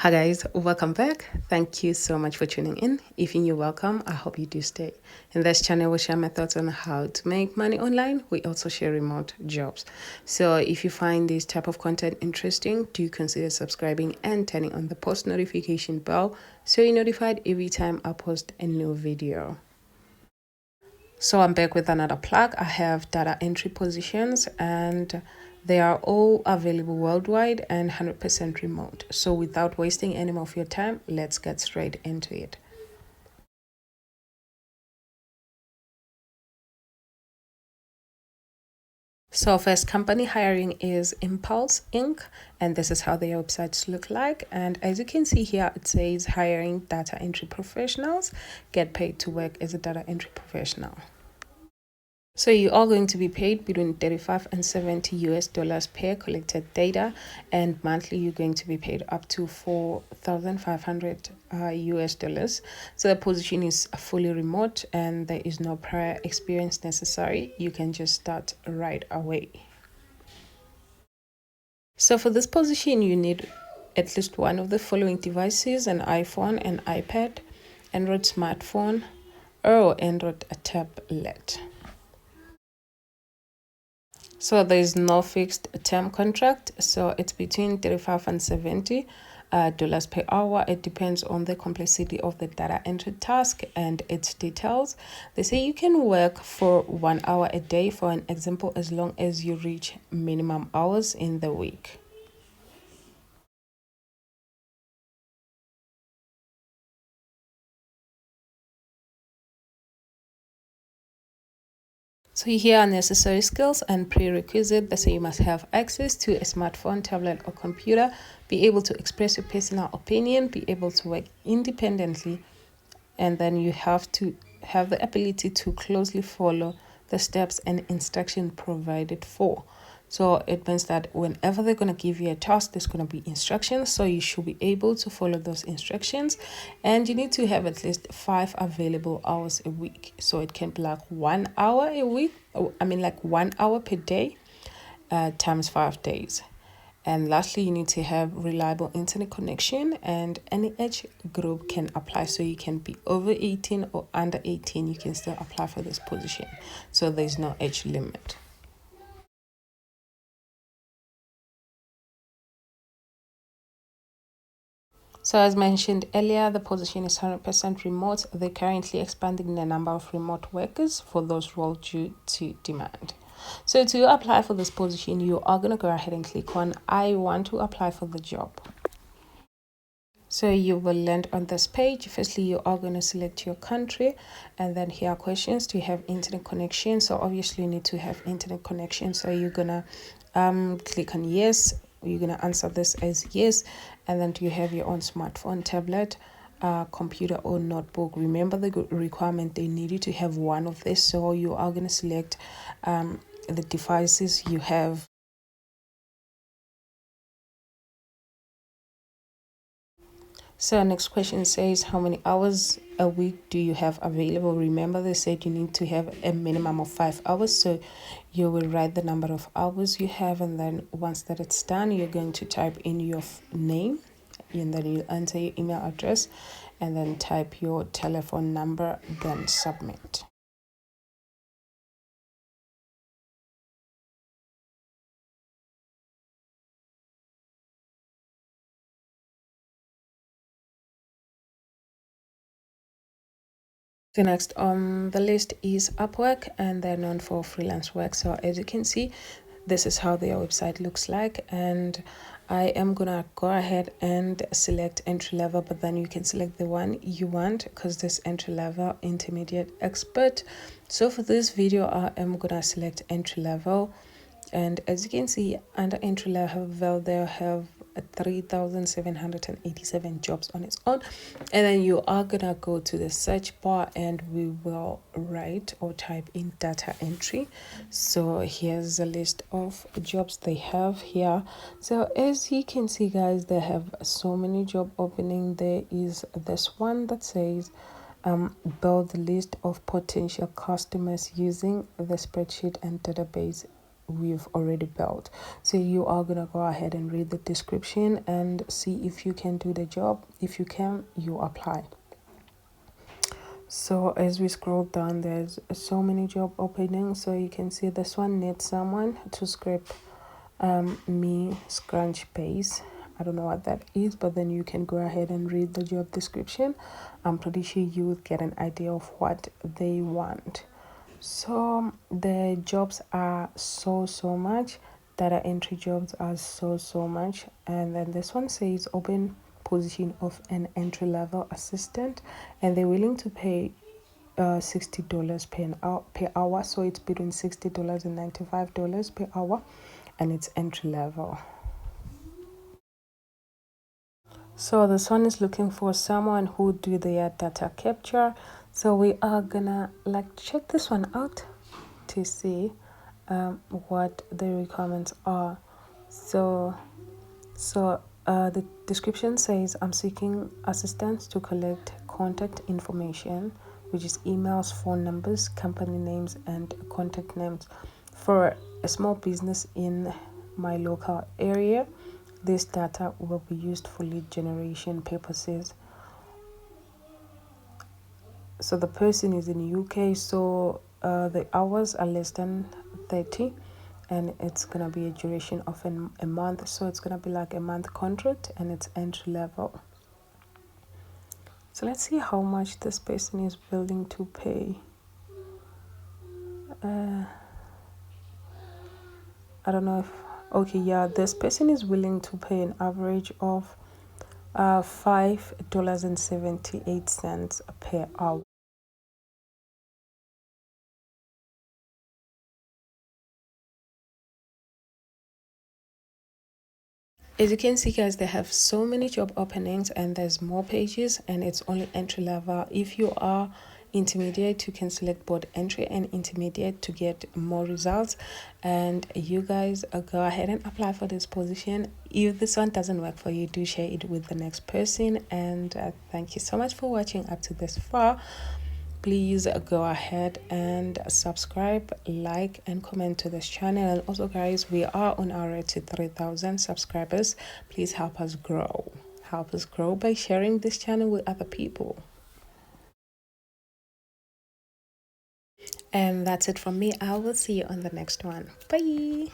Hi guys, welcome back. Thank you so much for tuning in. If you're new, welcome. I hope you do stay. In this channel, we share my thoughts on how to make money online. We also share remote jobs. So if you find this type of content interesting, do consider subscribing and turning on the post notification bell so you're notified every time I post a new video. So I'm back with another plug. I have data entry positions and they are all available worldwide and 100% remote. So without wasting any more of your time, let's get straight into it. So first company hiring is Impulse Inc. And this is how their websites look like. And as you can see here, it says hiring data entry professionals, get paid to work as a data entry professional. So you are going to be paid between 35 and 70 US dollars per collected data, and monthly you're going to be paid up to 4,500 US dollars. So the position is fully remote and there is no prior experience necessary. You can just start right away. So for this position, you need at least one of the following devices: an iPhone, an iPad, Android smartphone, or Android tablet. So there is no fixed term contract. So it's between 35 and 70 dollars per hour. It depends on the complexity of the data entry task and its details. They say you can work for 1 hour a day, for an example, as long as you reach minimum hours in the week. So here are necessary skills and prerequisites. They say you must have access to a smartphone, tablet, or computer, be able to express your personal opinion, be able to work independently, and then you have to have the ability to closely follow the steps and instruction provided for. So it means that whenever they're going to give you a task, there's going to be instructions. So you should be able to follow those instructions. And you need to have at least 5 available hours a week. So it can be like 1 hour a week. Like 1 hour per day times 5 days. And lastly, you need to have reliable internet connection, and any age group can apply. So you can be over 18 or under 18. You can still apply for this position. So there's no age limit. So as mentioned earlier, the position is 100% remote. They're currently expanding the number of remote workers for those roles due to demand. So to apply for this position, you are going to go ahead and click on I want to apply for the job. So you will land on this page. Firstly, you are going to select your country, and then here are questions. Do you have internet connection? So obviously you need to have internet connection. So you're going to click on yes. You're going to answer this as yes. And then do you have your own smartphone, tablet, computer, or notebook? Remember the requirement, they need you to have one of this. So you are going to select the devices you have. So next question says, how many hours a week do you have available? Remember, they said you need to have a minimum of 5 hours. So you will write the number of hours you have, and then once that it's done, you're going to type in your name, and then you enter your email address, and then type your telephone number, then submit. The next on the list is Upwork, and they're known for freelance work. So as you can see, this is how their website looks like, and I am gonna go ahead and select entry level, but then you can select the one you want, because this entry level, intermediate, expert. So for this video, I am gonna select entry level, and as you can see, under entry level they'll have 3,787 jobs on its own. And then you are gonna go to the search bar, and we will write or type in data entry. So here's a list of jobs they have here. So as you can see, guys, they have so many job opening. There is this one that says build the list of potential customers using the spreadsheet and database we've already built. So you are gonna go ahead and read the description and see if you can do the job. If you can, you apply. So as we scroll down, there's so many job openings. So you can see this one needs someone to scrape me scrunch base. I don't know what that is, but then you can go ahead and read the job description. I'm pretty sure you would get an idea of what they want. So the jobs are so much. Data entry jobs are so much. And then this one says open position of an entry level assistant, and they're willing to pay $60 per hour. So it's between $60 and $95 per hour, and it's entry level. So this one is looking for someone who do their data capture. So we are gonna check this one out to see what the requirements are. So the description says, I'm seeking assistance to collect contact information, which is emails, phone numbers, company names, and contact names for a small business in my local area. This data will be used for lead generation purposes. So the person is in UK, so the hours are less than 30, and it's gonna be a duration of a month. So it's gonna be like a month contract, and it's entry level. So let's see how much this person is willing to pay. I don't know if, okay, yeah, this person is willing to pay an average of $5.78 per hour. As you can see, guys, they have so many job openings, and there's more pages, and it's only entry level. If you are intermediate, you can select both entry and intermediate to get more results. And you guys go ahead and apply for this position. If this one doesn't work for you, do share it with the next person. And thank you so much for watching up to this far. Please go ahead and subscribe, like, and comment to this channel. And also, guys, we are on our road to 3,000 subscribers. Please help us grow. Help us grow by sharing this channel with other people. And that's it from me. I will see you on the next one. Bye.